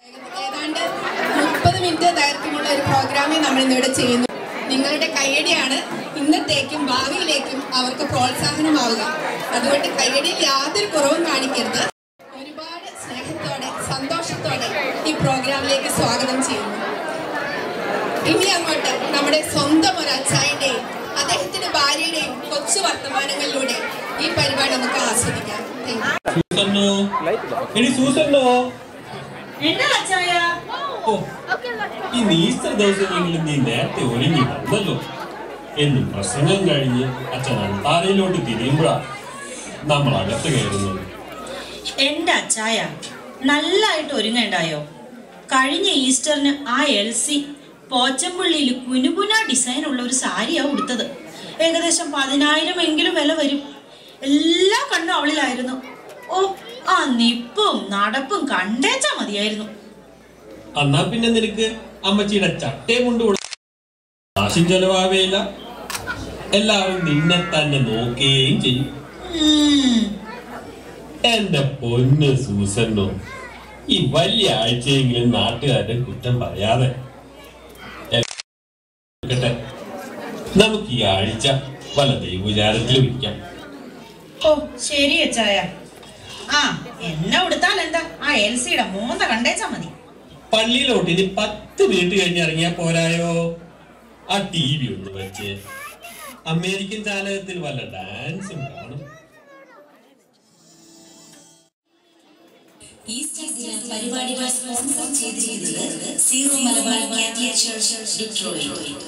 ഏതാണ്ട് 30 മിനിറ്റ് ദൈർഘ്യമുള്ള ഒരു പ്രോഗ്രാമിംഗ് നമ്മൾ ഇന്നിവിടെ ചെയ്യുന്നു. നിങ്ങളുടെ കയ്യടിയാണ് ഇന്നത്തേക്കും ഭാവിയിലേക്കും അവർക്ക് പ്രോത്സാഹനമാവുക. അതുകൊണ്ട് കയ്യടിയിൽ യാതൊരു കുറവും കാണിക്കരുത്. ഒരുപാട് സ്നേഹത്തോടെ സന്തോഷത്തോടെ ഈ പ്രോഗ്രാമിലേക്ക് സ്വാഗതം ചെയ്യുന്നു. ഇനി അങ്ങോട്ട് നമ്മുടെ സ്വന്തം ഒരു അച്ചായന്റെയും അദ്ദേഹത്തിന്റെ ഭാര്യയുടെയും കൊച്ചു വർത്തമാനങ്ങളിലൂടെ ഈ പരിപാടി നമുക്ക് ആസ്വദിക്കാം. ഈ ഈസ്റ്റർ ദിവസമെങ്കിലും നീ നേരത്തെ ഒരുങ്ങി വന്നല്ലോ. എന്നും പ്രസംഗം കഴിഞ്ഞ് അച്ഛൻ അൾത്താരയിലോട്ട് തിരിയുമ്പോഴാ നമ്മൾ അകത്ത് കയറുന്നത്. എന്റെ അച്ചായ നല്ലായിട്ട് ഒരുങ്ങണ്ടായോ? കഴിഞ്ഞ ഈസ്റ്ററിന് ആ എൽസി പോച്ചമ്പള്ളിയിൽ കുനുകുന ഡിസൈൻ ഉള്ള ഒരു സാരിയാ ഉടുത്തത്. ഏകദേശം 10,000 എങ്കിലും വില വരും. എല്ലാ കണ്ണും അവളിലായിരുന്നു. ഓ, ആ നിപ്പും നടപ്പും കണ്ടേച്ചാ മതിയായിരുന്നു. എന്നാ പിന്നെ നിനക്ക് അമ്മച്ചിയുടെ ചട്ടയും കൊണ്ട് കാശും ചെലവാവേല. എല്ലാവരും നിന്നെ തന്നെ നോക്കുകയും ചെയ്യും. എന്റെ പൊന്ന് സൂസന്നോ, ഈ വലിയ ആഴ്ചയെങ്കിലും നാട്ടുകാരുടെ കുറ്റം പറയാതെ നമുക്ക് ഈ ആഴ്ച പല ദൈവവിചാരത്തിലും ഇരിക്കാം. ഓ ശരി അച്ചായ. ആ എന്നെ ഉടുത്താൽ എന്താ, ആ എൽസിയുടെ മോന്ത കണ്ടേച്ചാ മതി. പള്ളിയിലോട്ട് ഇനി 10 മിനിറ്റ് കഴിഞ്ഞ് ഇറങ്ങിയാ പോരായോ? ആ TV ഒന്ന് വെച്ച് അമേരിക്കൻ ചാനകത്തിൽ വല്ല ഡാൻസും കാണും. പരിപാടികൾ സ്പോൺസർ ചെയ്തിരിക്കുന്നത് zero Malabar Catholic church Detroit.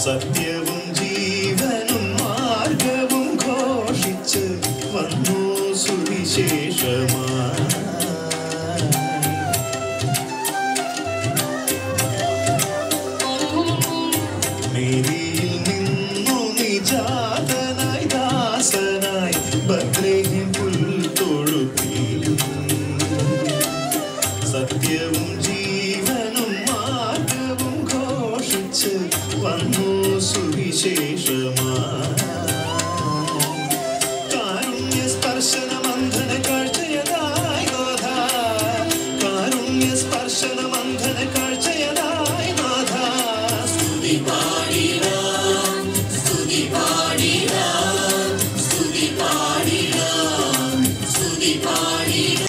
സത്യവും ജീവനും മാർഗവും ഘോഷിച്ച് വന്നു സുവിശേഷമായി. മേരിയിൽ നിന്നു നിജാതനായി ദാസനായി ബത്ലഹേം പുൽത്തൊഴുത്തിൽ സത്യവും ജീവനും മാർഗവും ഘോഷിച്ച് വന്നു സുവിശേഷമായി. പാടിടാം സ്തുതി പാടിടാം സ്തുതി പാടിടാം സ്തുതി പാടിടാം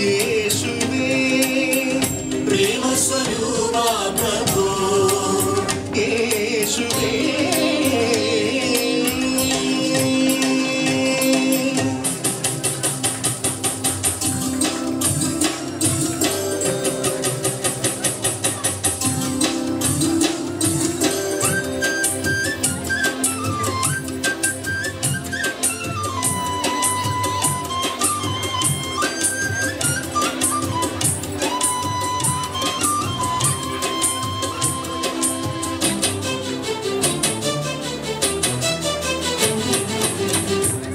യേശുവേ പ്രേമസ്വരൂപാ പ്രഭു യേശുവേ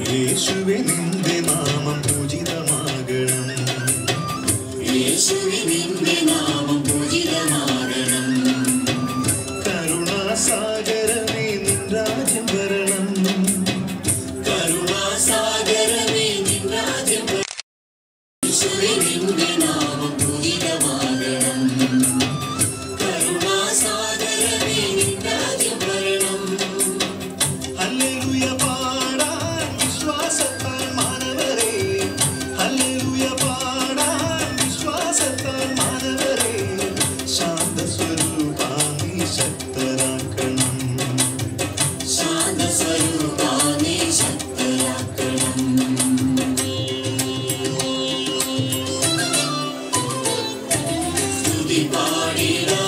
യേശുവേ നിന്റെ നാമം പൂജിതമാകണം യേശുവേ നിന്റെ നാമം പൂജിതമാകണം കരുണാസാഗരമേ നിൻ രാജ്യം വരണം കരുണാസാഗരമേ നിൻ രാജ്യം വരണം യേശുവേ നിന്റെ നാമം പൂജിതമാകണം കരുണാസാഗരമേ നിൻ രാജ്യം വരണം ഹല്ലേലൂയ പാടാൻ വിശ്വാസത്താൽ മാനവരേ ഹല്ലേലൂയ പാടാൻ വിശ്വാസത്താൽ മാനവരേ ശാന്തസ്വരൂപാ നീ ശക്തരാക്കണം ശാന്തസ്വരൂപാ നീ ശക്തരാക്കണം സ്തുതി പാടിടാം